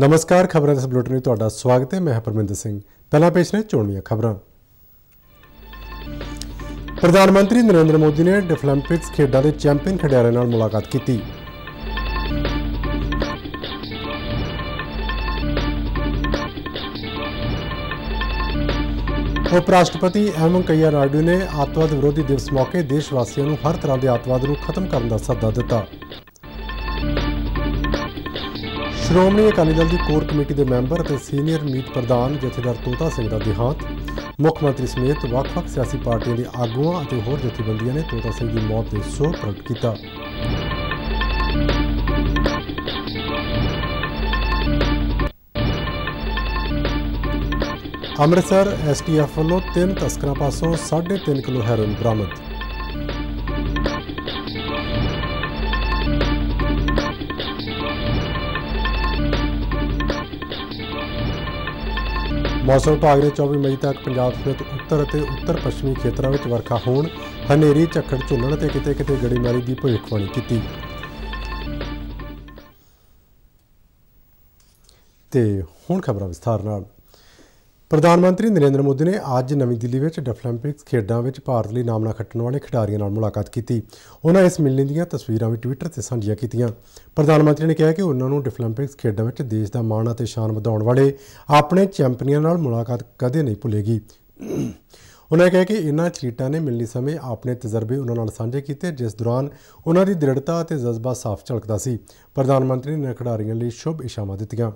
नमस्कार, खबरों के बुलेटिन में तुहाडा स्वागत है। मैं परमिंदर सिंह। पहला पेश ने चोणवीआं खबरां। प्रधानमंत्री नरेंद्र मोदी ने डिफलिंपिक्स खेडों के चैंपियन खिडारियों नाल मुलाकात की। उपराष्ट्रपति एम वेंकैया नायडू ने आतंकवाद विरोधी दिवस मौके देशवासियों को हर तरह के आतंकवाद को खत्म करने का सद्दा दिता। श्रोमणी अकाली दल की कोर कमेटी के मैंबर और सीनियर मीत प्रधान जथेदार तोता सिंह का देहांत। मुख्यमंत्री समेत ਵੱਖ-ਵੱਖ सियासी पार्टियों के आगुआं और होर जथेबंदियों ने तोता सिंह की मौत के सोग प्रगट किया। अमृतसर STF वालों 3 तस्करों पासों 3.5 किलो हैरोइन बरामद। मौसम विभाग ने 24 मई तक पंजाब समेत उत्तर और उत्तर पश्चिमी खेतरों में वर्खा होने, हनेरी झक्खड़ झुलण ते किते किते गड़ेमारी की भविष्यवाणी की। ते हुण खबरां विस्तार नाल। प्रधानमंत्री नरेंद्र मोदी ने अज नवी दिल्ली में डिफलिंपिक्स खेडों में भारत लिए नामना खट्टण वाले खिडारियों नाल मुलाकात की। उन्होंने इस मिलने दी तस्वीरां भी ट्विटर से साझियां कीतियां। प्रधानमंत्री ने कहा कि उन्होंने डिफलिंपिक्स खेडों में देश का मान और शान वधाउण वाले अपने चैंपियनों नाल मुलाकात कदे नहीं भुलेगी। उन्होंने कहा कि इन्हां एथलीटां ने मिलने समय अपने तजर्बे उन्हां नाल साझे किए, जिस दौरान उन्हां दी दृढ़ता और जज्बा साफ झलकदा सी। प्रधानमंत्री ने खिडारियों लिए शुभ इच्छावां दित्तियां।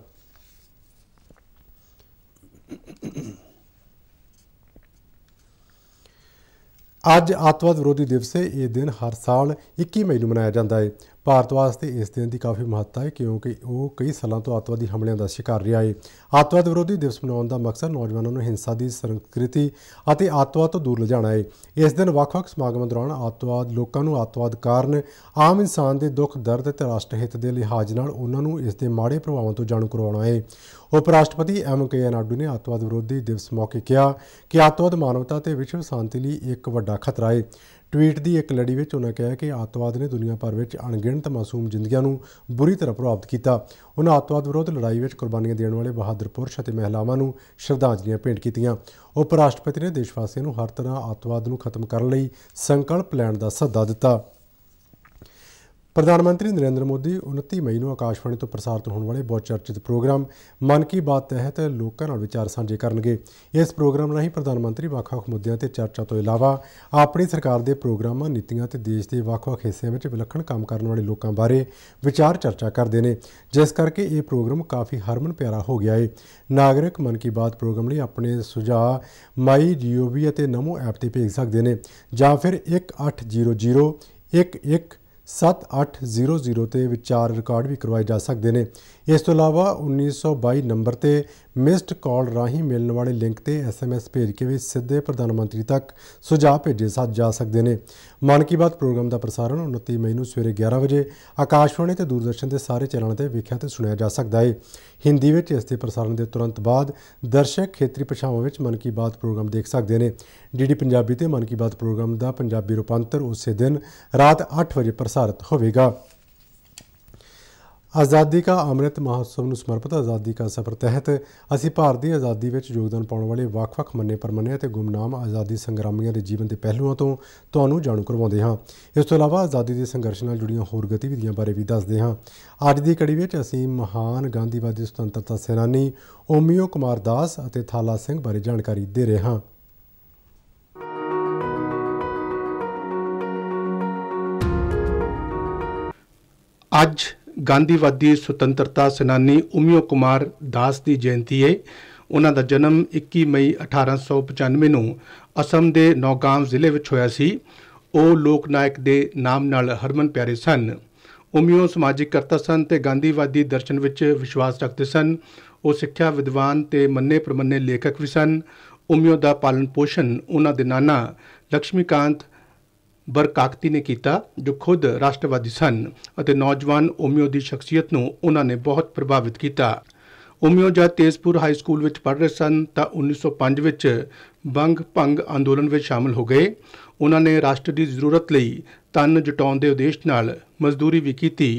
अज आतंकवाद विरोधी दिवस है। ये दिन हर साल 21 मई को मनाया जाता है। भारत वास्ते इस दिन की काफ़ी महत्ता है क्योंकि वो कई सालों तो आतंकवादी हमलों का शिकार रहा है। आतंकवाद विरोधी दिवस मनाने का मकसद नौजवानों को हिंसा की संस्कृति और आतंकवाद तो दूर लिजाना है। इस दिन ਵੱਖ-ਵੱਖ समागमों दौरान आतंकवाद लोगों को आतंकवाद कारण आम इंसान के दुख दर्द और राष्ट्रहित के लिहाज नाल उन्होंने इसके माड़े प्रभावों तो जाणू करवाना है। उपराष्ट्रपति एम वेंकैया नायडू ने आतंकवाद विरोधी दिवस मौके कहा कि आतंकवाद मानवता और विश्व शांति लिए एक वड्डा खतरा है। ट्वीट की एक लड़ी में उन्होंने कहा कि आतंकवाद ने दुनिया भर में अणगिणत मासूम जिंदगियों को बुरी तरह प्रभावित किया। उन्होंने आतंकवाद विरोध लड़ाई में कुर्बानियां देने वाले बहादुर पुरुष और महिलाओं को श्रद्धांजलियां भेंट कीतियां। उपराष्ट्रपति ने देशवासियों को हर तरह आतंकवाद को खत्म करने लिए संकल्प लैण का सद्दा दिता। प्रधानमंत्री नरेंद्र मोदी 29 मई को आकाशवाणी तो प्रसारित होने वाले बहुचर्चित प्रोग्राम मन की बात तहत लोगों नाल विचार साझे करनगे। इस प्रोग्राम राही प्रधानमंत्री ਵੱਖ-ਵੱਖ मुद्दों ते चर्चा तो इलावा अपनी सरकार के प्रोग्रामां नीतियां ते देश के ਵੱਖ-ਵੱਖ हिस्सों में विलक्षण काम करने वाले लोगों बारे विचार चर्चा करते हैं, जिस करके ये प्रोग्राम काफ़ी हरमन प्यारा हो गया है। नागरिक मन की बात प्रोग्राम लिए अपने सुझाव MyGov और नमो ऐप से भेज सकते हैं या फिर 1800 11 7800 ते विचार रिकॉर्ड भी करवाए जा सकते हैं। इस तो इलावा 1922 नंबर ते मिस्ड कॉल राही मिलने वाले लिंक ते SMS भेज के भी सीधे प्रधानमंत्री तक सुझाव भेजे जा सकते हैं। मन की बात प्रोग्राम का प्रसारण 29 मई को सवेरे 11 बजे आकाशवाणी ते दूरदर्शन के सारे चैनलों पर वेख्या ते सुनिया जा सकता है। हिंदी में इसके प्रसारण के तुरंत बाद दर्शक खेतरी भाषाओं में मन की बात प्रोग्राम देख सकते हैं। DD पंजाबी ते मन की बात प्रोग्राम का पंजाबी रूपांतर उस दिन रात 8 बजे प्रसारित होगा। आज़ादी का अमृत महोत्सव में समर्पित आज़ादी का सफ़र तहत असी भारत की आज़ादी में योगदान पाने वाले ਵੱਖ-ਵੱਖ मन्ने परमन्ने और गुमनाम आज़ादी संग्रामियों के जीवन के पहलुओं तो तुहानूं जाणू करवाते हाँ। इस तो इलावा आज़ादी के संघर्ष नाल जुड़ियां होर गतिविधियों बारे भी दसदे हाँ। अज की कड़ी में असी महान गांधीवादी सुतंत्रता सेनानी ओमियो कुमार दास और थाला सिंह बारे जानकारी दे रहे हाँ। अज गांधीवादी सुतंत्रता सेनानी ओमियो कुमार दास की जयंती है। उन्हां दा जन्म 21 मई 1895 ਨੂੰ असम के नौगांव ਜ਼ਿਲ੍ਹੇ ਵਿੱਚ ਹੋਇਆ ਸੀ। ਉਹ ਲੋਕ ਨਾਇਕ ਦੇ ਨਾਮ ਨਾਲ ਹਰਮਨ ਪਿਆਰੇ ਸਨ। ओमियो समाजिक करता सन ਤੇ गांधीवादी दर्शन ਵਿੱਚ विश्वास रखते सन। ਉਹ ਸਿੱਖਿਆ विद्वान ਤੇ ਮੰਨੇ ਪ੍ਰਮੰਨੇ ਲੇਖਕ ਵੀ ਸਨ। ओमियो ਦਾ पालन पोषण ਉਹਨਾਂ ਦੇ नाना लक्ष्मीकांत बरकाकती ने किया, जो खुद राष्ट्रवादी सन और नौजवान ओमियो की शख्सियत को उन्होंने बहुत प्रभावित किया। ओमियो जब तेजपुर हाई स्कूल में पढ़ रहे सन तो 1905 में बंग भंग अंदोलन में शामिल हो गए। उन्होंने राष्ट्र की जरूरत लिए तन जुटाने के उद्देश्य नाल मजदूरी भी की।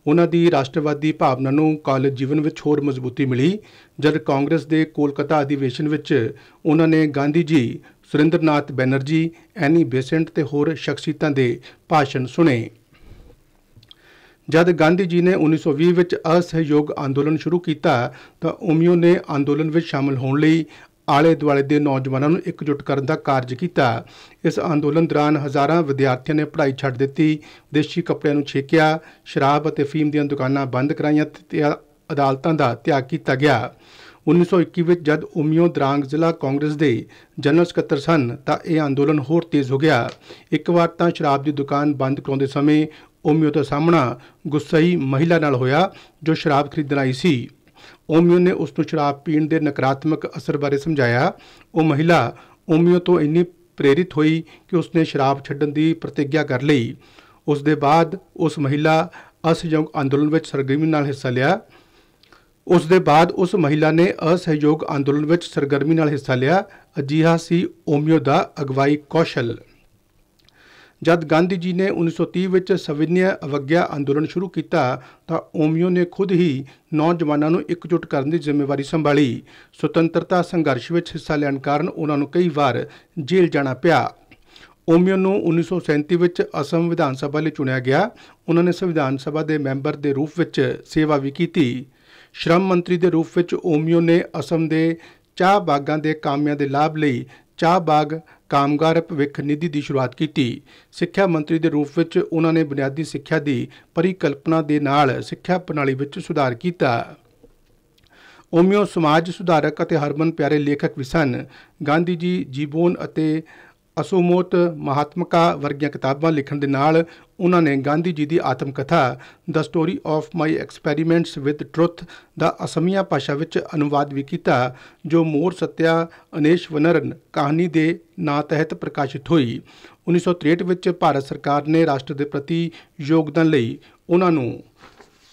ਉਹਨਾਂ ਦੀ ਰਾਸ਼ਟਰਵਾਦੀ ਭਾਵਨਾ ਨੂੰ ਕਾਲਜ ਜੀਵਨ ਵਿੱਚ ਹੋਰ ਮਜ਼ਬੂਤੀ ਮਿਲੀ। ਜਦ ਕਾਂਗਰਸ ਦੇ ਕੋਲਕਾਤਾ ਅਧਿਵੇਸ਼ਨ ਵਿੱਚ ਉਹਨਾਂ ਨੇ ਗਾਂਧੀ ਜੀ, ਸੁਰਿੰਦਰਨਾਥ ਬੈਨਰਜੀ, ਐਨੀ ਬੇਸੈਂਟ ਤੇ ਹੋਰ ਸ਼ਖਸੀਅਤਾਂ ਦੇ ਭਾਸ਼ਣ ਸੁਣੇ। ਜਦ ਗਾਂਧੀ ਜੀ ਨੇ 1920 ਵਿੱਚ ਅਸਹਿਯੋਗ ਅੰਦੋਲਨ ਸ਼ੁਰੂ ਕੀਤਾ ਤਾਂ ਓਮੀਓ ਨੇ ਅੰਦੋਲਨ ਵਿੱਚ ਸ਼ਾਮਲ ਹੋਣ ਲਈ ਆਲੇ ਦੁਆਲੇ ਦੇ ਨੌਜਵਾਨਾਂ ਨੂੰ ਇਕਜੁੱਟ ਕਰਨ ਦਾ ਕਾਰਜ ਕੀਤਾ। ਇਸ ਅੰਦੋਲਨ ਦੌਰਾਨ ਹਜ਼ਾਰਾਂ ਵਿਦਿਆਰਥੀਆਂ ਨੇ ਪੜ੍ਹਾਈ ਛੱਡ ਦਿੱਤੀ, ਵਿਦੇਸ਼ੀ ਕੱਪੜਿਆਂ ਨੂੰ ਛੇਕਿਆ, ਸ਼ਰਾਬ ਅਤੇ ਅਫੀਮ ਦੀਆਂ ਦੁਕਾਨਾਂ ਬੰਦ ਕਰਾਈਆਂ ਤੇ ਅਦਾਲਤਾਂ ਦਾ ਤਿਆਗ ਕੀਤਾ ਗਿਆ। 1921 ਵਿੱਚ ਜਦ ਓਮੀਓ ਦਰਾਂਗ ਜ਼ਿਲ੍ਹਾ ਕਾਂਗਰਸ ਦੇ ਜਨਰਲ ਸਕੱਤਰ ਸਨ ਤਾਂ ਇਹ ਅੰਦੋਲਨ ਹੋਰ ਤੇਜ਼ ਹੋ ਗਿਆ। ਇੱਕ ਵਾਰ ਤਾਂ ਸ਼ਰਾਬ ਦੀ ਦੁਕਾਨ ਬੰਦ ਕਰਾਉਂਦੇ ਸਮੇਂ ਓਮੀਓ ਦਾ ਸਾਹਮਣਾ ਗੁੱਸਈ ਮਹਿਲਾ ਨਾਲ ਹੋਇਆ ਜੋ ਸ਼ਰਾਬ ਖਰੀਦਣ ਆਈ ਸੀ। ਓਮੀਓ ਨੇ ਉਸ ਨੂੰ ਸ਼ਰਾਬ ਪੀਣ ਦੇ ਨਕਾਰਾਤਮਕ ਅਸਰ ਬਾਰੇ ਸਮਝਾਇਆ। ਉਹ ਮਹਿਲਾ ਓਮੀਓ ਤੋਂ ਇੰਨੀ ਪ੍ਰੇਰਿਤ ਹੋਈ ਕਿ ਉਸਨੇ ਸ਼ਰਾਬ ਛੱਡਣ ਦੀ ਪ੍ਰਤਿੱਗਿਆ ਕਰ ਲਈ। ਉਸ ਦੇ ਬਾਅਦ ਉਸ ਮਹਿਲਾ ਅਸਹਿਯੋਗ ਅੰਦੋਲਨ ਵਿੱਚ ਸਰਗਰਮੀ ਨਾਲ ਹਿੱਸਾ ਲਿਆ। ਅਜਿਹਾ ਸੀ ਓਮੀਓ ਦਾ ਅਗਵਾਈ ਕੌਸ਼ਲ। ਜਦ ਗਾਂਧੀ ਜੀ ਨੇ 1930 ਵਿੱਚ ਸਵਿਨਯ ਅਵਗਿਆ ਅੰਦੋਲਨ ਸ਼ੁਰੂ ਕੀਤਾ ਤਾਂ ਓਮੀਓ ਨੇ ਖੁਦ ਹੀ ਨੌਜਵਾਨਾਂ ਨੂੰ ਇਕਜੁੱਟ ਕਰਨ ਦੀ ਜ਼ਿੰਮੇਵਾਰੀ ਸੰਭਾਲੀ। ਸੁਤੰਤਰਤਾ ਸੰਘਰਸ਼ ਵਿੱਚ ਹਿੱਸਾ ਲੈਣ ਕਾਰਨ ਉਹਨਾਂ ਨੂੰ ਕਈ ਵਾਰ ਜੇਲ੍ਹ ਜਾਣਾ ਪਿਆ। ਓਮੀਓ ਨੂੰ 1937 ਵਿੱਚ ਅਸਮ ਵਿਧਾਨ ਸਭਾ ਲਈ ਚੁਣਿਆ ਗਿਆ। ਉਹਨਾਂ ਨੇ ਸੰਵਿਧਾਨ ਸਭਾ ਦੇ ਮੈਂਬਰ ਦੇ ਰੂਪ ਵਿੱਚ ਸੇਵਾ ਵੀ ਕੀਤੀ। ਸ਼੍ਰਮ ਮੰਤਰੀ ਦੇ ਰੂਪ ਵਿੱਚ ਓਮੀਓ ਨੇ ਅਸਮ ਦੇ ਚਾਹ ਬਾਗਾਂ ਦੇ ਕਾਮਿਆਂ ਦੇ ਲਾਭ ਲਈ ਚਾਹ ਬਾਗ ਕਾਮਗਾਰ ਭਵਿੱਖ ਨਿਧੀ ਦੀ ਸ਼ੁਰੂਆਤ ਕੀਤੀ। ਸਿੱਖਿਆ ਮੰਤਰੀ ਦੇ ਰੂਪ ਵਿੱਚ ਉਹਨਾਂ ਨੇ ਬੁਨਿਆਦੀ ਸਿੱਖਿਆ ਦੀ ਪਰਿਕਲਪਨਾ ਦੇ ਨਾਲ ਸਿੱਖਿਆ ਪ੍ਰਣਾਲੀ ਵਿੱਚ ਸੁਧਾਰ ਕੀਤਾ। ਓਮੀਓ ਸਮਾਜ ਸੁਧਾਰਕ ਅਤੇ ਹਰਮਨ ਪਿਆਰੇ ਲੇਖਕ ਵੀ ਸਨ। ਗਾਂਧੀ ਜੀ ਜੀਵਨ ਅਤੇ ਅਸੋਮੋਤ ਮਹਾਤਮਕਾ ਵਰਗੀਆਂ ਕਿਤਾਬਾਂ ਲਿਖਣ ਦੇ ਨਾਲ ਉਹਨਾਂ ਨੇ ਗਾਂਧੀ ਜੀ ਦੀ ਆਤਮ ਕਥਾ the story of my experiments with truth ਦਾ ਅਸਮੀਆ ਭਾਸ਼ਾ ਵਿੱਚ ਅਨੁਵਾਦ ਵੀ ਕੀਤਾ, ਜੋ ਮੋਰ ਸੱਤਿਆ ਅਨੇਸ਼ਵਨਰਨ ਕਹਾਣੀ ਦੇ ਨਾਂ ਤਹਿਤ ਪ੍ਰਕਾਸ਼ਿਤ ਹੋਈ। 1963 ਵਿੱਚ ਭਾਰਤ ਸਰਕਾਰ ਨੇ ਰਾਸ਼ਟਰ ਦੇ ਪ੍ਰਤੀ ਯੋਗਦਾਨ ਲਈ ਉਹਨਾਂ ਨੂੰ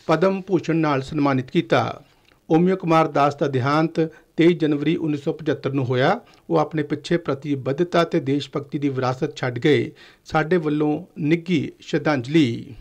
ਪਦਮ ਭੂਸ਼ਣ ਨਾਲ ਸਨਮਾਨਿਤ ਕੀਤਾ। ਓਮੀਓ ਕੁਮਾਰ ਦਾਸ ਦਾ ਦੇਹਾਂਤ 23 ਜਨਵਰੀ 1975 ਨੂੰ ਹੋਇਆ। ਉਹ ਆਪਣੇ ਪਿੱਛੇ ਪ੍ਰਤੀਬੱਧਤਾ ਤੇ ਦੇਸ਼ ਭਗਤੀ ਦੀ ਵਿਰਾਸਤ ਛੱਡ ਗਏ। ਸਾਡੇ ਵੱਲੋਂ ਨਿੱਘੀ ਸ਼ਰਧਾਂਜਲੀ।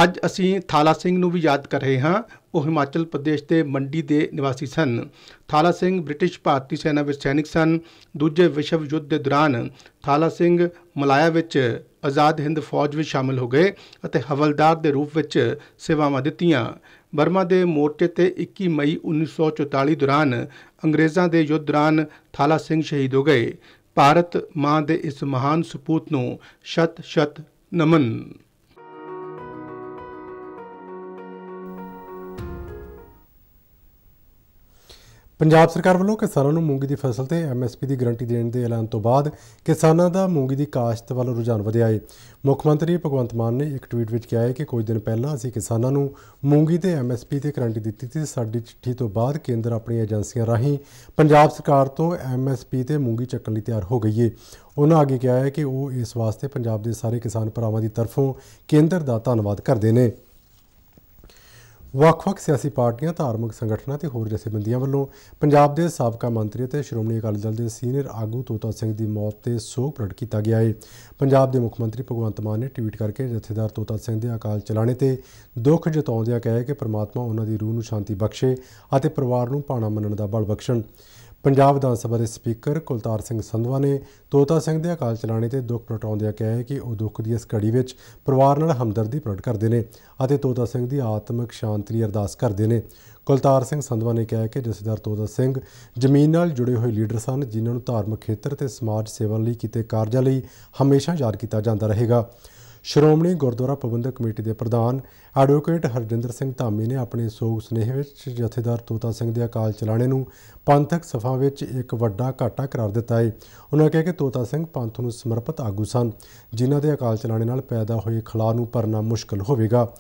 ਅੱਜ ਅਸੀਂ ਥਾਲਾ ਸਿੰਘ ਨੂੰ ਵੀ ਯਾਦ ਕਰ ਰਹੇ ਹਾਂ। ਉਹ ਹਿਮਾਚਲ ਪ੍ਰਦੇਸ਼ ਦੇ ਮੰਡੀ ਦੇ ਨਿਵਾਸੀ ਸਨ। ਥਾਲਾ ਸਿੰਘ ਬ੍ਰਿਟਿਸ਼ ਭਾਰਤੀ ਸੈਨਾ ਵਿੱਚ ਸੈਨਿਕ ਸਨ। ਦੂਜੇ ਵਿਸ਼ਵ ਯੁੱਧ ਦੇ ਦੌਰਾਨ ਥਾਲਾ ਸਿੰਘ ਮਲਾਇਆ ਵਿੱਚ ਆਜ਼ਾਦ ਹਿੰਦ ਫੌਜ ਵਿੱਚ ਸ਼ਾਮਲ ਹੋ ਗਏ ਅਤੇ ਹਵਲਦਾਰ ਦੇ ਰੂਪ ਵਿੱਚ ਸੇਵਾਵਾਂ ਦਿੱਤੀਆਂ। ਬਰਮਾ ਦੇ ਮੋਰਚੇ ਤੇ 21 ਮਈ 1944 ਦੌਰਾਨ ਅੰਗਰੇਜ਼ਾਂ ਦੇ ਯੁੱਧ ਦੌਰਾਨ ਥਾਲਾ ਸਿੰਘ ਸ਼ਹੀਦ ਹੋ ਗਏ। ਭਾਰਤ ਮਾਂ ਦੇ ਇਸ ਮਹਾਨ ਸਪੂਤ ਨੂੰ ਸ਼ਤ ਸ਼ਤ ਨਮਨ। ਪੰਜਾਬ ਸਰਕਾਰ ਵੱਲੋਂ ਕਿਸਾਨਾਂ ਨੂੰ ਮੂੰਗੀ ਦੀ ਫਸਲ ਤੇ MSP ਦੀ ਗਰੰਟੀ ਦੇਣ ਦੇ ਐਲਾਨ ਤੋਂ ਬਾਅਦ ਕਿਸਾਨਾਂ ਦਾ ਮੂੰਗੀ ਦੀ ਕਾਸ਼ਤ ਵੱਲ ਰੁਝਾਨ ਵਧਿਆ ਹੈ। ਮੁੱਖ ਮੰਤਰੀ ਭਗਵੰਤ ਮਾਨ ਨੇ ਇੱਕ ਟਵੀਟ ਵਿੱਚ ਕਿਹਾ ਹੈ ਕਿ ਕੁਝ ਦਿਨ ਪਹਿਲਾਂ ਅਸੀਂ ਕਿਸਾਨਾਂ ਨੂੰ ਮੂੰਗੀ ਤੇ MSP ਤੇ ਗਰੰਟੀ ਦਿੱਤੀ ਤੇ ਸਾਡੀ ਚਿੱਠੀ ਤੋਂ ਬਾਅਦ ਕੇਂਦਰ ਆਪਣੀਆਂ ਏਜੰਸੀਆਂ ਰਾਹੀਂ ਪੰਜਾਬ ਸਰਕਾਰ ਤੋਂ MSP ਤੇ ਮੂੰਗੀ ਚੱਕਣ ਲਈ ਤਿਆਰ ਹੋ ਗਈ ਹੈ। ਉਹਨਾਂ ਅੱਗੇ ਕਿਹਾ ਹੈ ਕਿ ਉਹ ਇਸ ਵਾਸਤੇ ਪੰਜਾਬ ਦੇ ਸਾਰੇ ਕਿਸਾਨ ਭਰਾਵਾਂ ਦੀ ਤਰਫੋਂ ਕੇਂਦਰ ਦਾ ਧੰਨਵਾਦ ਕਰਦੇ ਨੇ। ਵੱਖ-ਵੱਖ ਸਿਆਸੀ ਪਾਰਟੀਆਂ, ਧਾਰਮਿਕ ਸੰਗਠਨਾਂ ਤੇ ਹੋਰ ਜਥੇਬੰਦੀਆਂ ਵੱਲੋਂ ਪੰਜਾਬ ਦੇ ਸਾਬਕਾ ਮੰਤਰੀ ਅਤੇ ਸ਼੍ਰੋਮਣੀ ਅਕਾਲੀ ਦਲ ਦੇ ਸੀਨੀਅਰ ਆਗੂ ਤੋਤਾ ਸਿੰਘ ਦੀ ਮੌਤ ਤੇ ਸੋਗ ਪ੍ਰਗਟ ਕੀਤਾ ਗਿਆ ਹੈ। ਪੰਜਾਬ ਦੇ ਮੁੱਖ ਮੰਤਰੀ ਭਗਵੰਤ ਮਾਨ ਨੇ ਟਵੀਟ ਕਰਕੇ ਜਥੇਦਾਰ ਤੋਤਾ ਸਿੰਘ ਦੇ ਅਕਾਲ ਚਲਾਣੇ ਤੇ ਦੁੱਖ ਜਤਾਉਂਦਿਆਂ ਕਿਹਾ ਕਿ ਪ੍ਰਮਾਤਮਾ ਉਹਨਾਂ ਦੀ ਰੂਹ ਨੂੰ ਸ਼ਾਂਤੀ ਬਖਸ਼ੇ ਅਤੇ ਪਰਿਵਾਰ ਨੂੰ ਭਾਣਾ ਮੰਨਣ ਦਾ ਬਲ ਬਖਸ਼ਣ। ਪੰਜਾਬ ਵਿਧਾਨ ਸਭਾ ਦੇ ਸਪੀਕਰ ਕੁਲਤਾਰ ਸਿੰਘ ਸੰਧਵਾ ਨੇ ਤੋਤਾ ਸਿੰਘ ਦੇ ਅਕਾਲ ਚਲਾਣੇ ਤੇ ਦੁੱਖ ਪ੍ਰਗਟਾਉਂਦਿਆਂ ਕਿਹਾ ਹੈ ਕਿ ਉਹ ਦੁੱਖ ਦੀ ਇਸ ਘੜੀ ਵਿੱਚ ਪਰਿਵਾਰ ਨਾਲ ਹਮਦਰਦੀ ਪ੍ਰਗਟ ਕਰਦੇ ਨੇ ਅਤੇ ਤੋਤਾ ਸਿੰਘ ਦੀ ਆਤਮਿਕ ਸ਼ਾਂਤੀ ਲਈ ਅਰਦਾਸ ਕਰਦੇ ਨੇ। ਕੁਲਤਾਰ ਸਿੰਘ ਸੰਧਵਾ ਨੇ ਕਿਹਾ ਕਿ ਜਥੇਦਾਰ ਤੋਤਾ ਸਿੰਘ ਜ਼ਮੀਨ ਨਾਲ ਜੁੜੇ ਹੋਏ ਲੀਡਰ ਸਨ, ਜਿਨ੍ਹਾਂ ਨੂੰ ਧਾਰਮਿਕ ਖੇਤਰ ਅਤੇ ਸਮਾਜ ਸੇਵਾ ਲਈ ਕੀਤੇ ਕਾਰਜਾਂ ਲਈ ਹਮੇਸ਼ਾ ਯਾਦ ਕੀਤਾ ਜਾਂਦਾ ਰਹੇਗਾ। ਸ਼੍ਰੋਮਣੀ ਗੁਰਦੁਆਰਾ ਪ੍ਰਬੰਧਕ ਕਮੇਟੀ ਦੇ ਪ੍ਰਧਾਨ ਐਡਵੋਕੇਟ ਹਰਜਿੰਦਰ ਸਿੰਘ ਧਾਮੀ ਨੇ ਆਪਣੇ ਸੋਗ ਸੁਨੇਹੇ ਵਿੱਚ ਜਥੇਦਾਰ ਤੋਤਾ ਸਿੰਘ ਦੇ ਅਕਾਲ ਚਲਾਣੇ ਨੂੰ ਪੰਥਕ ਸਫਾ ਵਿੱਚ ਇੱਕ ਵੱਡਾ ਘਾਟਾ ਕਰਾਰ ਦਿੱਤਾ ਹੈ। ਉਹਨਾਂ ਕਿਹਾ ਕਿ ਤੋਤਾ ਸਿੰਘ ਪੰਥ ਨੂੰ ਸਮਰਪਿਤ ਆਗੂ ਸਨ, ਜਿਨ੍ਹਾਂ ਦੇ ਅਕਾਲ ਚਲਾਣੇ ਨਾਲ ਪੈਦਾ ਹੋਏ ਖਲਾਅ ਨੂੰ ਭਰਨਾ ਮੁਸ਼ਕਲ ਹੋਵੇਗਾ।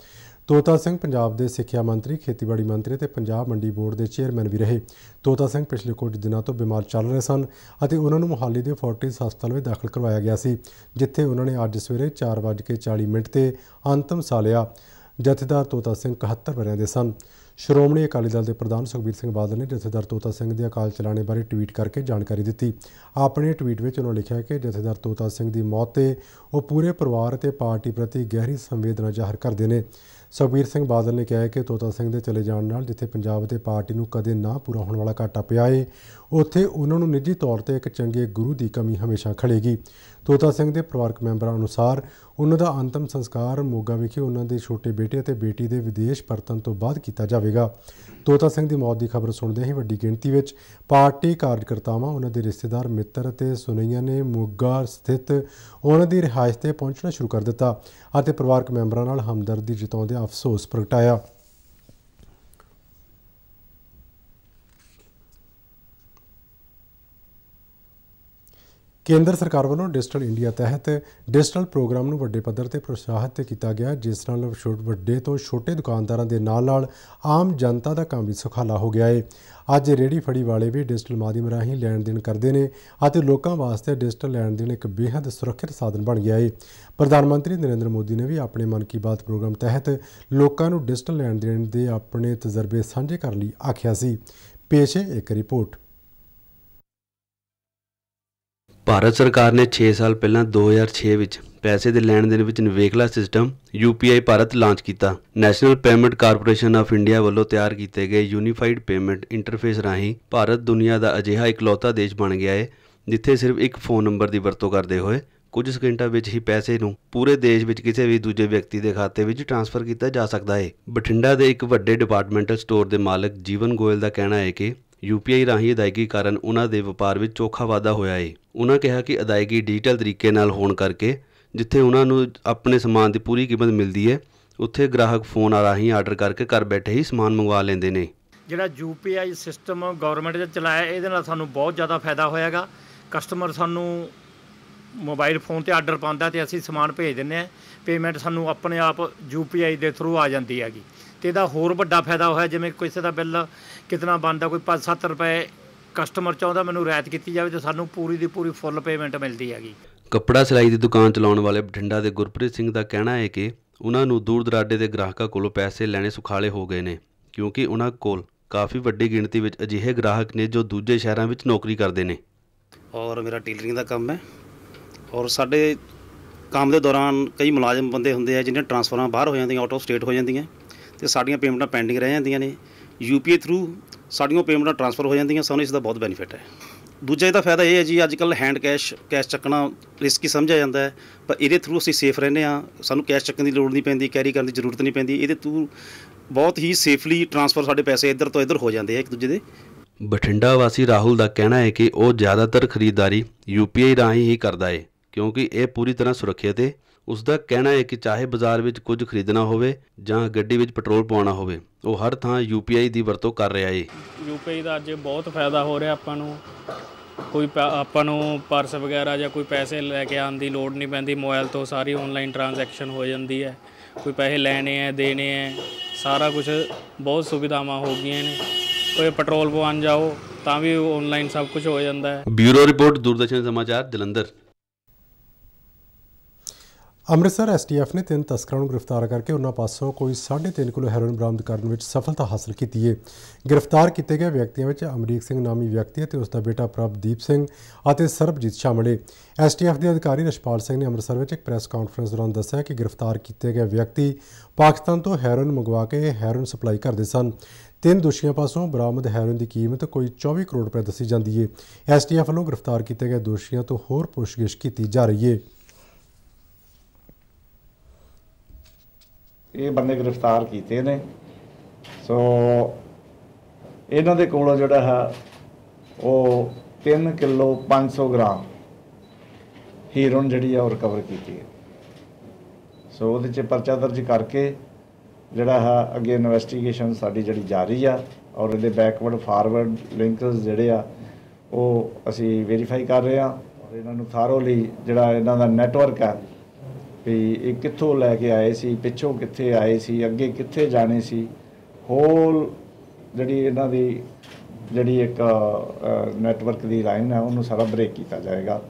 ਤੋਤਾ ਸਿੰਘ ਪੰਜਾਬ ਦੇ ਸਿੱਖਿਆ ਮੰਤਰੀ, ਖੇਤੀਬਾੜੀ ਮੰਤਰੀ ਅਤੇ ਪੰਜਾਬ ਮੰਡੀ ਬੋਰਡ ਦੇ ਚੇਅਰਮੈਨ ਵੀ ਰਹੇ। ਤੋਤਾ ਸਿੰਘ ਪਿਛਲੇ ਕੁਝ ਦਿਨਾਂ ਤੋਂ ਬਿਮਾਰ ਚੱਲ ਰਹੇ ਸਨ ਅਤੇ ਉਹਨਾਂ ਨੂੰ ਮੁਹਾਲੀ ਦੇ ਫੋਰਟਿਸ ਹਸਪਤਾਲ ਵਿੱਚ ਦਾਖਲ ਕਰਵਾਇਆ ਗਿਆ ਸੀ, ਜਿੱਥੇ ਉਹਨਾਂ ਨੇ ਅੱਜ ਸਵੇਰੇ 4:40 ਤੇ ਅੰਤਮ ਸਾਹ ਲਿਆ। ਜਥੇਦਾਰ ਤੋਤਾ ਸਿੰਘ 71 ਵਰ੍ਹਿਆਂ ਦੇ ਸਨ। ਸ਼੍ਰੋਮਣੀ ਅਕਾਲੀ ਦਲ ਦੇ ਪ੍ਰਧਾਨ ਸੁਖਬੀਰ ਸਿੰਘ ਬਾਦਲ ਨੇ ਜਥੇਦਾਰ ਤੋਤਾ ਸਿੰਘ ਦੇ ਅਕਾਲ ਚਲਾਣੇ ਬਾਰੇ ਟਵੀਟ ਕਰਕੇ ਜਾਣਕਾਰੀ ਦਿੱਤੀ। ਆਪਣੇ ਟਵੀਟ ਵਿੱਚ ਉਹਨਾਂ ਲਿਖਿਆ ਕਿ ਜਥੇਦਾਰ ਤੋਤਾ ਸਿੰਘ ਦੀ ਮੌਤ ਤੇ ਉਹ ਪੂਰੇ ਪਰਿਵਾਰ ਅਤੇ ਪਾਰਟੀ ਪ੍ਰਤੀ ਗਹਿਰੀ ਸੰਵੇਦਨਾ ਜ਼ਾਹਰ ਕਰਦੇ ਨੇ। ਸੁਖਬੀਰ ਸਿੰਘ ਬਾਦਲ ਨੇ ਕਿਹਾ ਹੈ ਕਿ ਤੋਤਾ ਸਿੰਘ ਦੇ ਚਲੇ ਜਾਣ ਨਾਲ ਜਿੱਥੇ ਪੰਜਾਬ ਅਤੇ ਪਾਰਟੀ ਨੂੰ ਕਦੇ ਨਾ ਪੂਰਾ ਹੋਣ ਵਾਲਾ ਘਾਟਾ ਪਿਆ ਏ, ਉੱਥੇ ਉਹਨਾਂ ਨੂੰ ਨਿੱਜੀ ਤੌਰ 'ਤੇ ਇੱਕ ਚੰਗੇ ਗੁਰੂ ਦੀ ਕਮੀ ਹਮੇਸ਼ਾ ਖੜੇਗੀ। ਤੋਤਾ ਸਿੰਘ ਦੇ ਪਰਿਵਾਰਕ ਮੈਂਬਰਾਂ ਅਨੁਸਾਰ ਉਹਨਾਂ ਦਾ ਅੰਤਮ ਸੰਸਕਾਰ ਮੋਗਾ ਵਿਖੇ ਉਹਨਾਂ ਦੇ ਛੋਟੇ ਬੇਟੇ ਅਤੇ ਬੇਟੀ ਦੇ ਵਿਦੇਸ਼ ਪਰਤਣ ਤੋਂ ਬਾਅਦ ਕੀਤਾ ਜਾਵੇਗਾ। ਤੋਤਾ ਸਿੰਘ ਦੀ ਮੌਤ ਦੀ ਖਬਰ ਸੁਣਦਿਆਂ ਹੀ ਵੱਡੀ ਗਿਣਤੀ ਵਿੱਚ ਪਾਰਟੀ ਕਾਰਜਕਰਤਾਵਾਂ, ਉਹਨਾਂ ਦੇ ਰਿਸ਼ਤੇਦਾਰ, ਮਿੱਤਰ ਅਤੇ ਸੁਨਈਆਂ ਨੇ ਮੋਗਾ ਸਥਿਤ ਉਹਨਾਂ ਦੀ ਰਿਹਾਇਸ਼ 'ਤੇ ਪਹੁੰਚਣਾ ਸ਼ੁਰੂ ਕਰ ਦਿੱਤਾ ਅਤੇ ਪਰਿਵਾਰਕ ਮੈਂਬਰਾਂ ਨਾਲ ਹਮਦਰਦੀ ਜਤਾਉਂਦਿਆਂ ਅਫਸੋਸ ਪ੍ਰਗਟਾਇਆ। ਕੇਂਦਰ ਸਰਕਾਰ ਵੱਲੋਂ ਡਿਜੀਟਲ ਇੰਡੀਆ ਤਹਿਤ ਡਿਜੀਟਲ ਪ੍ਰੋਗਰਾਮ ਨੂੰ ਵੱਡੇ ਪੱਧਰ 'ਤੇ ਪ੍ਰੋਤਸਾਹਿਤ ਕੀਤਾ ਗਿਆ, ਜਿਸ ਨਾਲ ਵੱਡੇ ਤੋਂ ਛੋਟੇ ਦੁਕਾਨਦਾਰਾਂ ਦੇ ਨਾਲ ਆਮ ਜਨਤਾ ਦਾ ਕੰਮ ਵੀ ਸੁਖਾਲਾ ਹੋ ਗਿਆ ਹੈ। ਅੱਜ ਰੇਹੜੀ ਫੜੀ ਵਾਲੇ ਵੀ ਡਿਜੀਟਲ ਮਾਧਿਅਮ ਰਾਹੀਂ ਲੈਣ ਦੇਣ ਕਰਦੇ ਨੇ ਅਤੇ ਲੋਕਾਂ ਵਾਸਤੇ ਡਿਜੀਟਲ ਲੈਣ ਦੇਣ ਇੱਕ ਬੇਹੱਦ ਸੁਰੱਖਿਅਤ ਸਾਧਨ ਬਣ ਗਿਆ ਹੈ। ਪ੍ਰਧਾਨ ਮੰਤਰੀ ਨਰਿੰਦਰ ਮੋਦੀ ਨੇ ਵੀ ਆਪਣੇ ਮਨ ਕੀ ਬਾਤ ਪ੍ਰੋਗਰਾਮ ਤਹਿਤ ਲੋਕਾਂ ਨੂੰ ਡਿਜੀਟਲ ਲੈਣ ਦੇਣ ਦੇ ਆਪਣੇ ਤਜਰਬੇ ਸਾਂਝੇ ਕਰਨ ਲਈ ਆਖਿਆ ਸੀ। ਪੇਸ਼ ਹੈ ਇੱਕ ਰਿਪੋਰਟ। ਭਾਰਤ ਸਰਕਾਰ ਨੇ 6 ਸਾਲ ਪਹਿਲਾਂ 2006 ਵਿੱਚ ਪੈਸੇ ਦੇ ਲੈਣ ਦੇਣ ਵਿੱਚ ਨਿਵੇਕਲਾ ਸਿਸਟਮ UPI ਭਾਰਤ ਲਾਂਚ ਕੀਤਾ। National payment corporation of India ਵੱਲੋਂ ਤਿਆਰ ਕੀਤੇ ਗਏ ਯੂਨੀਫਾਈਡ ਪੇਮੈਂਟ ਇੰਟਰਫੇਸ ਰਾਹੀਂ ਭਾਰਤ ਦੁਨੀਆ ਦਾ ਅਜਿਹਾ ਇਕਲੌਤਾ ਦੇਸ਼ ਬਣ ਗਿਆ ਹੈ ਜਿੱਥੇ ਸਿਰਫ ਇੱਕ ਫੋਨ ਨੰਬਰ ਦੀ ਵਰਤੋਂ ਕਰਦੇ ਹੋਏ ਕੁਝ ਸਕਿੰਟਾਂ ਵਿੱਚ ਹੀ ਪੈਸੇ ਨੂੰ ਪੂਰੇ ਦੇਸ਼ ਵਿੱਚ ਕਿਸੇ ਵੀ ਦੂਜੇ ਵਿਅਕਤੀ ਦੇ ਖਾਤੇ ਵਿੱਚ ਟ੍ਰਾਂਸਫਰ ਕੀਤਾ ਜਾ ਸਕਦਾ ਹੈ। ਬਠਿੰਡਾ ਦੇ ਇੱਕ ਵੱਡੇ ਡਿਪਾਰਟਮੈਂਟਲ ਸਟੋਰ ਦੇ ਮਾਲਕ ਜੀਵਨ ਗੋਇਲ ਦਾ ਕਹਿਣਾ ਹੈ ਕਿ UPI ਰਾਹੀਂ ਅਦਾਇਗੀ ਕਾਰਨ ਉਹਨਾਂ ਦੇ ਵਪਾਰ ਵਿੱਚ ਚੋਖਾ ਵਾਧਾ ਹੋਇਆ ਹੈ। ਉਹਨਾਂ ਕਿਹਾ ਕਿ ਅਦਾਇਗੀ ਡਿਜੀਟਲ ਤਰੀਕੇ ਨਾਲ ਹੋਣ ਕਰਕੇ ਜਿੱਥੇ ਉਹਨਾਂ ਨੂੰ ਆਪਣੇ ਸਮਾਨ ਦੀ ਪੂਰੀ ਕੀਮਤ ਮਿਲਦੀ ਹੈ, ਉੱਥੇ ਗ੍ਰਾਹਕ ਫੋਨ ਰਾਹੀਂ ਆਰਡਰ ਕਰਕੇ ਘਰ ਬੈਠੇ ਹੀ ਸਮਾਨ ਮੰਗਵਾ ਲੈਂਦੇ ਨੇ। ਜਿਹੜਾ UPI ਸਿਸਟਮ ਗਵਰਨਮੈਂਟ ਨੇ ਚਲਾਇਆ, ਇਹਦੇ ਨਾਲ ਸਾਨੂੰ ਬਹੁਤ ਜ਼ਿਆਦਾ ਫਾਇਦਾ ਹੋਇਆਗਾ। ਕਸਟਮਰ ਸਾਨੂੰ ਮੋਬਾਈਲ ਫੋਨ 'ਤੇ ਆਰਡਰ ਪਾਉਂਦਾ ਅਤੇ ਅਸੀਂ ਸਮਾਨ ਭੇਜ ਦਿੰਦੇ ਹਾਂ। ਪੇਮੈਂਟ ਸਾਨੂੰ ਆਪਣੇ ਆਪ UPI ਦੇ ਥਰੂ ਆ ਜਾਂਦੀ ਹੈਗੀ ਅਤੇ ਇਹਦਾ ਹੋਰ ਵੱਡਾ ਫਾਇਦਾ ਹੋਇਆ, ਜਿਵੇਂ ਕਿਸੇ ਦਾ ਬਿੱਲ ਕਿਤਨਾ ਬਣਦਾ, ਕੋਈ 5-7 ਰੁਪਏ ਕਸਟਮਰ ਚਾਹੁੰਦਾ ਮੈਨੂੰ ਰਿਆਇਤ ਕੀਤੀ ਜਾਵੇ ਤਾਂ ਸਾਨੂੰ ਪੂਰੀ ਦੀ ਪੂਰੀ ਫੁੱਲ ਪੇਮੈਂਟ ਮਿਲਦੀ ਹੈਗੀ। ਕੱਪੜਾ ਸਿਲਾਈ ਦੀ ਦੁਕਾਨ ਚਲਾਉਣ ਵਾਲੇ ਬਠਿੰਡਾ ਦੇ ਗੁਰਪ੍ਰੀਤ ਸਿੰਘ ਦਾ ਕਹਿਣਾ ਹੈ ਕਿ ਉਹਨਾਂ ਨੂੰ ਦੂਰ ਦਰਾਡੇ ਦੇ ਗ੍ਰਾਹਕਾਂ ਕੋਲੋਂ ਪੈਸੇ ਲੈਣੇ ਸੁਖਾਲੇ ਹੋ ਗਏ ਨੇ, ਕਿਉਂਕਿ ਉਹਨਾਂ ਕੋਲ ਕਾਫੀ ਵੱਡੀ ਗਿਣਤੀ ਵਿੱਚ ਅਜਿਹੇ ਗ੍ਰਾਹਕ ਨੇ ਜੋ ਦੂਜੇ ਸ਼ਹਿਰਾਂ ਵਿੱਚ ਨੌਕਰੀ ਕਰਦੇ ਨੇ। ਔਰ ਮੇਰਾ ਟੇਲਰਿੰਗ ਦਾ ਕੰਮ ਹੈ ਔਰ ਸਾਡੇ ਕੰਮ ਦੇ ਦੌਰਾਨ ਕਈ ਮੁਲਾਜ਼ਮ ਬੰਦੇ ਹੁੰਦੇ ਆ ਜਿਹਨਾਂ ਟਰਾਂਸਫਰਾਂ ਬਾਹਰ ਹੋ ਜਾਂਦੀਆਂ, ਆਊਟ ਆਫ ਸਟੇਟ ਹੋ ਜਾਂਦੀਆਂ ਅਤੇ ਸਾਡੀਆਂ ਪੇਮੈਂਟਾਂ ਪੈਂਡਿੰਗ ਰਹਿ ਜਾਂਦੀਆਂ ਨੇ। UPI ਥਰੂ ਸਾਡੀਆਂ ਪੇਮੈਂਟਾਂ ਟਰਾਂਸਫਰ ਹੋ ਜਾਂਦੀਆਂ, ਸਾਨੂੰ ਇਸ ਦਾ ਬਹੁਤ ਬੈਨੀਫਿਟ ਹੈ। ਦੂਜਾ ਇਹਦਾ ਫਾਇਦਾ ਇਹ ਹੈ ਜੀ, ਅੱਜ ਕੱਲ੍ਹ ਹੈਂਡ ਕੈਸ਼ ਚੱਕਣਾ ਰਿਸਕੀ ਸਮਝਿਆ ਜਾਂਦਾ ਹੈ, ਪਰ ਇਹਦੇ ਥਰੂ ਅਸੀਂ ਸੇਫ ਰਹਿੰਦੇ ਹਾਂ। ਸਾਨੂੰ ਕੈਸ਼ ਚੱਕਣ ਦੀ ਲੋੜ ਨਹੀਂ ਪੈਂਦੀ, ਕੈਰੀ ਕਰਨ ਦੀ ਜ਼ਰੂਰਤ ਨਹੀਂ ਪੈਂਦੀ। ਇਹਦੇ ਥਰੂ ਬਹੁਤ ਹੀ ਸੇਫਲੀ ਟਰਾਂਸਫਰ ਸਾਡੇ ਪੈਸੇ ਇੱਧਰ ਤੋਂ ਇੱਧਰ ਹੋ ਜਾਂਦੇ ਆ ਇੱਕ ਦੂਜੇ ਦੇ। ਬਠਿੰਡਾ ਵਾਸੀ ਰਾਹੁਲ ਦਾ ਕਹਿਣਾ ਹੈ ਕਿ ਉਹ ਜ਼ਿਆਦਾਤਰ ਖਰੀਦਦਾਰੀ UPI ਰਾਹੀਂ ਹੀ ਕਰਦਾ ਹੈ ਕਿਉਂਕਿ ਇਹ ਪੂਰੀ ਤਰ੍ਹਾਂ ਸੁਰੱਖਿਅਤ ਹੈ। ਉਸ ਦਾ ਕਹਿਣਾ ਹੈ ਕਿ ਚਾਹੇ ਬਾਜ਼ਾਰ ਵਿੱਚ ਕੁਝ ਖਰੀਦਣਾ ਹੋਵੇ ਜਾਂ ਗੱਡੀ ਵਿੱਚ ਪੈਟਰੋਲ ਪਵਾਉਣਾ ਹੋਵੇ, ਉਹ ਹਰ ਥਾਂ UPI ਦੀ ਵਰਤੋਂ ਕਰ ਰਿਹਾ ਹੈ। UPI ਦਾ ਅੱਜ ਬਹੁਤ ਫਾਇਦਾ ਹੋ ਰਿਹਾ ਆਪਾਂ ਨੂੰ। ਆਪਾਂ ਨੂੰ ਪਰਸ ਵਗੈਰਾ ਜਾਂ ਕੋਈ ਪੈਸੇ ਲੈ ਕੇ ਆਉਣ ਦੀ ਲੋੜ ਨਹੀਂ ਪੈਂਦੀ। ਮੋਬਾਈਲ ਤੋਂ ਸਾਰੀ ਔਨਲਾਈਨ ਟ੍ਰਾਂਜੈਕਸ਼ਨ ਹੋ ਜਾਂਦੀ ਹੈ। ਕੋਈ ਪੈਸੇ ਲੈਣੇ ਹੈ, ਦੇਣੇ ਹੈ, ਸਾਰਾ ਕੁਝ ਬਹੁਤ ਸੁਵਿਧਾਵਾਂ ਹੋ ਗਈਆਂ ਨੇ। ਕੋਈ ਪੈਟਰੋਲ ਪਵਾਉਣ ਜਾਓ ਤਾਂ ਵੀ ਔਨਲਾਈਨ ਸਭ ਕੁਝ ਹੋ ਜਾਂਦਾ ਹੈ। ਬਿਊਰੋ ਰਿਪੋਰਟ, ਦੂਰਦਰਸ਼ਨ ਸਮਾਚਾਰ, ਜਲੰਧਰ। ਅੰਮ੍ਰਿਤਸਰ STF ਨੇ 3 ਤਸਕਰਾਂ ਨੂੰ ਗ੍ਰਿਫਤਾਰ ਕਰਕੇ ਉਹਨਾਂ ਪਾਸੋਂ ਕੋਈ 3.5 ਕਿਲੋ ਹੈਰੋਇਨ ਬਰਾਮਦ ਕਰਨ ਵਿੱਚ ਸਫਲਤਾ ਹਾਸਲ ਕੀਤੀ ਹੈ। ਗ੍ਰਿਫਤਾਰ ਕੀਤੇ ਗਏ ਵਿਅਕਤੀਆਂ ਵਿੱਚ ਅਮਰੀਕ ਸਿੰਘ ਨਾਮੀ ਵਿਅਕਤੀ ਅਤੇ ਉਸ ਦਾ ਬੇਟਾ ਪ੍ਰਭਦੀਪ ਸਿੰਘ ਅਤੇ ਸਰਬਜੀਤ ਸ਼ਾਮਲ ਹੈ। STF ਦੇ ਅਧਿਕਾਰੀ ਰਸ਼ਪਾਲ ਸਿੰਘ ਨੇ ਅੰਮ੍ਰਿਤਸਰ ਵਿੱਚ ਇੱਕ ਪ੍ਰੈਸ ਕਾਨਫਰੰਸ ਦੌਰਾਨ ਦੱਸਿਆ ਕਿ ਗ੍ਰਿਫਤਾਰ ਕੀਤੇ ਗਏ ਵਿਅਕਤੀ ਪਾਕਿਸਤਾਨ ਤੋਂ ਹੈਰੋਇਨ ਮੰਗਵਾ ਕੇ ਹੈਰੋਇਨ ਸਪਲਾਈ ਕਰਦੇ ਸਨ। 3 ਦੋਸ਼ੀਆਂ ਪਾਸੋਂ ਬਰਾਮਦ ਹੈਰੋਇਨ ਦੀ ਕੀਮਤ ਕੋਈ 24 ਕਰੋੜ ਰੁਪਏ ਦੱਸੀ ਜਾਂਦੀ ਹੈ। STF ਵੱਲੋਂ ਗ੍ਰਿਫਤਾਰ ਕੀਤੇ ਗਏ ਦੋਸ਼ੀਆਂ ਤੋਂ ਹੋਰ ਪੁੱਛਗਿੱਛ ਕੀਤੀ ਜਾ ਰਹੀ ਹੈ। ਇਹ ਬੰਦੇ ਗ੍ਰਿਫਤਾਰ ਕੀਤੇ ਨੇ। ਸੋ ਇਹਨਾਂ ਦੇ ਕੋਲੋਂ ਜਿਹੜਾ ਹੈ ਉਹ 3 ਕਿਲੋ 500 ਗ੍ਰਾਮ ਹੀਰੋਇਨ ਜਿਹੜੀ ਆ ਉਹ ਰਿਕਵਰ ਕੀਤੀ ਹੈ। ਸੋ ਉਹਦੇ 'ਚ ਪਰਚਾ ਦਰਜ ਕਰਕੇ ਜਿਹੜਾ ਹੈ ਅੱਗੇ ਇਨਵੈਸਟੀਗੇਸ਼ਨ ਸਾਡੀ ਜਿਹੜੀ ਜਾਰੀ ਆ ਔਰ ਇਹਦੇ ਬੈਕਵਰਡ ਫਾਰਵਰਡ ਲਿੰਕਸ ਜਿਹੜੇ ਆ ਉਹ ਅਸੀਂ ਵੈਰੀਫਾਈ ਕਰ ਰਹੇ ਹਾਂ ਔਰ ਇਹਨਾਂ ਨੂੰ ਥਾਰੋਲੀ ਜਿਹੜਾ ਇਹਨਾਂ ਦਾ ਨੈਟਵਰਕ ਹੈ ਵੀ ਇਹ ਕਿੱਥੋਂ ਲੈ ਕੇ ਆਏ ਸੀ, ਪਿੱਛੋਂ ਕਿੱਥੇ ਆਏ ਸੀ, ਅੱਗੇ ਕਿੱਥੇ ਜਾਣੇ ਸੀ, ਹੋਲ ਜਿਹੜੀ ਇਹਨਾਂ ਦੀ ਜਿਹੜੀ ਇੱਕ ਨੈਟਵਰਕ ਦੀ ਲਾਈਨ ਹੈ ਉਹਨੂੰ ਸਾਰਾ ਬ੍ਰੇਕ ਕੀਤਾ ਜਾਏਗਾ।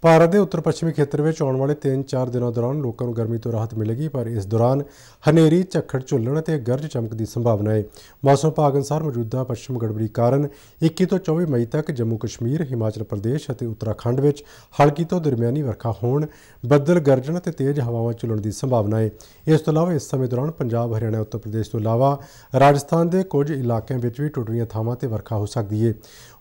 ਭਾਰਤ ਦੇ ਉੱਤਰ ਪੱਛਮੀ ਖੇਤਰ ਵਿੱਚ ਆਉਣ ਵਾਲੇ 3-4 ਦਿਨਾਂ ਦੌਰਾਨ ਲੋਕਾਂ ਨੂੰ ਗਰਮੀ ਤੋਂ ਰਾਹਤ ਮਿਲੇਗੀ, ਪਰ ਇਸ ਦੌਰਾਨ ਹਨੇਰੀ, ਝੱਖੜ, ਝੁੱਲਣ ਅਤੇ ਗਰਜ ਚਮਕ ਦੀ ਸੰਭਾਵਨਾ ਹੈ। ਮੌਸਮ ਵਿਭਾਗ ਅਨੁਸਾਰ ਮੌਜੂਦਾ ਪੱਛਮ ਗੜਬੜੀ ਕਾਰਨ 21 ਤੋਂ 24 ਮਈ ਤੱਕ ਜੰਮੂ ਕਸ਼ਮੀਰ, ਹਿਮਾਚਲ ਪ੍ਰਦੇਸ਼ ਅਤੇ ਉੱਤਰਾਖੰਡ ਵਿੱਚ ਹਲਕੀ ਤੋਂ ਦਰਮਿਆਨੀ ਵਰਖਾ ਹੋਣ, ਬੱਦਲ ਗਰਜਣ ਅਤੇ ਤੇਜ਼ ਹਵਾਵਾਂ ਚੱਲਣ ਦੀ ਸੰਭਾਵਨਾ ਹੈ। ਇਸ ਤੋਂ ਇਲਾਵਾ ਇਸ ਸਮੇਂ ਦੌਰਾਨ ਪੰਜਾਬ, ਹਰਿਆਣਾ, ਉੱਤਰ ਪ੍ਰਦੇਸ਼ ਤੋਂ ਇਲਾਵਾ ਰਾਜਸਥਾਨ ਦੇ ਕੁਝ ਇਲਾਕਿਆਂ ਵਿੱਚ ਵੀ ਟੁੱਟਵੀਆਂ ਥਾਵਾਂ ਤੇ ਵਰਖਾ ਹੋ ਸਕਦੀ ਹੈ।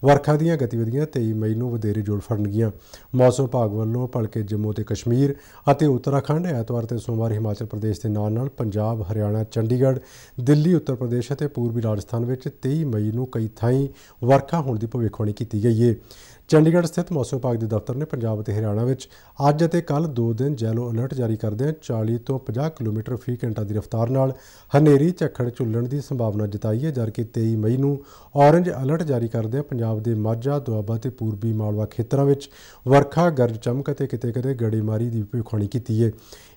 ਵਰਖਾ ਦੀਆਂ ਗਤੀਵਿਧੀਆਂ 23 ਮਈ ਨੂੰ ਵਧੇਰੇ ਜੋਰ ਫੜਨਗੀਆਂ। ਮੌਸਮ ਵਿਭਾਗ ਵੱਲੋਂ ਭਲਕੇ ਜੰਮੂ ਤੇ ਕਸ਼ਮੀਰ ਅਤੇ ਉੱਤਰਾਖੰਡ, ਐਤਵਾਰ ਤੇ ਸੋਮਵਾਰ ਹਿਮਾਚਲ ਪ੍ਰਦੇਸ਼ ਦੇ ਨਾਲ ਪੰਜਾਬ, ਹਰਿਆਣਾ, ਚੰਡੀਗੜ੍ਹ, ਦਿੱਲੀ, ਉੱਤਰ ਪ੍ਰਦੇਸ਼ ਅਤੇ ਪੂਰਬੀ ਰਾਜਸਥਾਨ ਵਿੱਚ 23 ਮਈ ਨੂੰ ਕਈ ਥਾਈਂ ਵਰਖਾ ਹੋਣ ਦੀ ਭਵਿੱਖਬਾਣੀ ਕੀਤੀ ਗਈ ਹੈ। ਚੰਡੀਗੜ੍ਹ ਸਥਿਤ ਮੌਸਮ ਵਿਭਾਗ ਦੇ ਦਫ਼ਤਰ ਨੇ ਪੰਜਾਬ ਅਤੇ ਹਰਿਆਣਾ ਵਿੱਚ ਅੱਜ ਅਤੇ ਕੱਲ੍ਹ 2 ਦਿਨ ਯੈਲੋ ਅਲਰਟ ਜਾਰੀ ਕਰਦਿਆਂ 40 ਤੋਂ 50 ਕਿਲੋਮੀਟਰ ਫੀ ਘੰਟਾ ਦੀ ਰਫ਼ਤਾਰ ਨਾਲ ਹਨੇਰੀ, ਝੱਖੜ, ਝੁੱਲਣ ਦੀ ਸੰਭਾਵਨਾ ਜਤਾਈ ਹੈ, ਜਦਕਿ 23 ਮਈ ਨੂੰ ਔਰੰਜ ਅਲਰਟ ਜਾਰੀ ਕਰਦਿਆਂ ਪੰਜਾਬ ਦੇ ਮਾਝਾ, ਦੁਆਬਾ ਅਤੇ ਪੂਰਬੀ ਮਾਲਵਾ ਖੇਤਰਾਂ ਵਿੱਚ ਵਰਖਾ, ਗਰਜ ਚਮਕ ਅਤੇ ਕਿਤੇ-ਕਿਤੇ ਗੜੇਮਾਰੀ ਦੀ ਭਵਿੱਖਬਾਣੀ ਕੀਤੀ ਹੈ।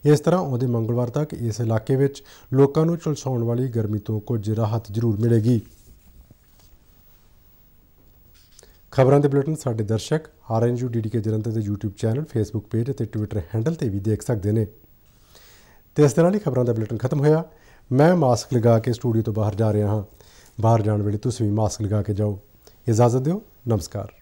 ਇਸ ਤਰ੍ਹਾਂ ਆਉਂਦੇ ਮੰਗਲਵਾਰ ਤੱਕ ਇਸ ਇਲਾਕੇ ਵਿੱਚ ਲੋਕਾਂ ਨੂੰ ਝੁਲਸਾਉਣ ਵਾਲੀ ਗਰਮੀ ਤੋਂ ਕੁਝ ਰਾਹਤ ਜ਼ਰੂਰ ਮਿਲੇਗੀ। ਖਬਰਾਂ ਦੇ ਬੁਲੇਟਿਨ ਸਾਡੇ ਦਰਸ਼ਕ RNU DDK ਜਲੰਧਰ ਦੇ YouTube ਚੈਨਲ, Facebook ਪੇਜ ਅਤੇ ਟਵਿੱਟਰ ਹੈਂਡਲ ਤੇ ਵੀ ਦੇਖ ਸਕਦੇ ਨੇ। ਤੇ ਇਸ ਦੇ ਨਾਲ ਹੀ ਖਬਰਾਂ ਦਾ ਬੁਲੇਟਿਨ ਖਤਮ ਹੋਇਆ। ਮੈਂ ਮਾਸਕ ਲਗਾ ਕੇ ਸਟੂਡੀਓ ਤੋਂ ਬਾਹਰ ਜਾ ਰਿਹਾ ਹਾਂ। ਬਾਹਰ ਜਾਣ ਵੇਲੇ ਤੁਸੀਂ ਵੀ ਮਾਸਕ ਲਗਾ ਕੇ ਜਾਓ। ਇਜਾਜ਼ਤ ਦਿਓ। ਨਮਸਕਾਰ।